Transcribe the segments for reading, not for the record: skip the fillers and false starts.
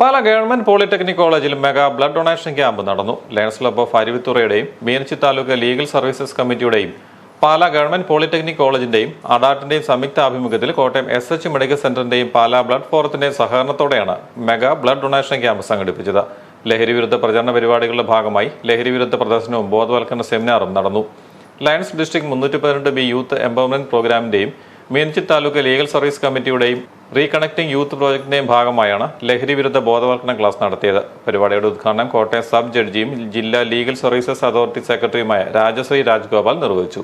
പാല government polytechnic കോളേജിൽ mega blood donation camp നടന്നു. Lions club of അരുവിത്തുറയുടെയും മീനച്ചി താലൂക്ക് ലീഗൽ സർവീസസ് കമ്മിറ്റിയുടെയും പാല ഗവൺമെന്റ് പോളിടെക്നിക് കോളേജിന്റെയും അഡാട്ടിന്റെയും സംയുക്ത ആഭിമുഖ്യത്തിൽ കോട്ടയം SH മെഡിക്കൽ സെന്ററിന്റെയും പാല ബ്ലഡ് ഫോറത്തിന്റെയും സഹകരണത്തോടെയാണ് മെഗാ ബ്ലഡ് ഡൊണേഷൻ ക്യാമ്പ് സംഘടിപ്പിച്ചത്. ലഹരി വിരുദ്ധ പ്രചരണ പരിപാടികളുടെ ഭാഗമായി ലഹരി വിരുദ്ധ പ്രദർശനവും ബോധവൽക്കരണ സെമിനാറും നടന്നു. Lions district 312B youth empowerment പ്രോഗ്രാമിന്റെയും മീനച്ചി താലൂക്ക് ലീഗൽ സർവീസ് കമ്മിറ്റിയുടെയും റീകണക്ടിംഗ് യൂത്ത് പ്രോജക്ടിന്റെയും ഭാഗമായാണ് ലഹരി വിരുദ്ധ ബോധവൽക്കരണ ക്ലാസ് നടത്തിയത്. പരിപാടിയുടെ ഉദ്ഘാടനം കോട്ടയം സബ് ജഡ്ജിയും ജില്ലാ ലീഗൽ സർവീസസ് അതോറിറ്റി സെക്രട്ടറിയുമായ രാജശ്രീ രാജ്ഗോപാൽ നിർവഹിച്ചു.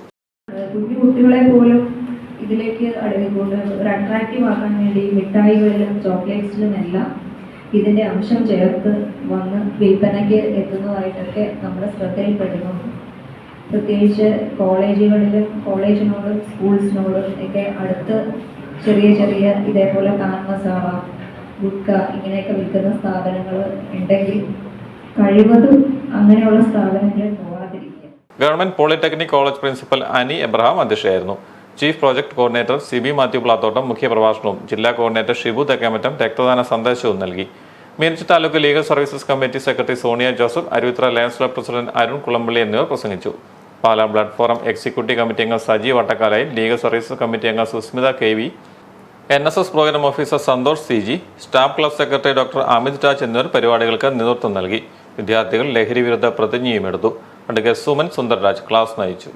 കുട്ടികളെ പോലും ഇതിലേക്ക് അടങ്ങിക്കൊണ്ട് ഒരു അട്രാക്റ്റീവ് ആക്കാൻ വേണ്ടി മിഠായികളിലും ചോക്ലേറ്റ്സിലും എല്ലാം ഇതിന്റെ അംശം ചേർത്ത് വന്ന് വിൽപ്പനയ്ക്ക് എത്തുന്നതായിട്ടൊക്കെ നമ്മുടെ ശ്രദ്ധയിൽപ്പെടുന്നുണ്ട്. പ്രത്യേകിച്ച് കോളേജുകളിലും കോളേജിനോടും സ്കൂൾസിനോടും ഒക്കെ അടുത്ത് ചെറിയ ചെറിയ ഇതേപോലെ താമസാവ ഗുഡ്ക ഇങ്ങനെയൊക്കെ വിൽക്കുന്ന സ്ഥാപനങ്ങൾ ഉണ്ടെങ്കിൽ കഴിവതും അങ്ങനെയുള്ള സ്ഥാപനങ്ങളിൽ പോകാതിരിക്കുക. Government polytechnic college principal Ani Abraham അധ്യക്ഷയായിരുന്നു. Chief project coordinator CB Mathew Plathottam മുഖ്യപ്രഭാഷണവും ജില്ലാ കോർഡിനേറ്റർ ഷിബു തെക്കേമറ്റം രക്തദാന സന്ദേശവും നൽകി. Meenachil taluk legal services committee secretary Sonia Joseph, Aruvithura lions club president Arun Kulampally എന്നിവർ പ്രസംഗിച്ചു. Pala blood forum executive committee അംഗം Saji Vattakkalayil, legal services committee അംഗം Susmitha KV, NSS programme officer Santhosh CG, staff club secretary doctor Amit Raj എന്നിവർ പരിപാടികൾക്ക് നേതൃത്വം നൽകി. വിദ്യാർത്ഥികൾ ലഹരി വിരുദ്ധ പ്രതിജ്ഞയും എടുത്തു. അഡ്വക്കേറ്റ് സുമൻ സുന്ദർരാജ് ക്ലാസ് നയിച്ചു.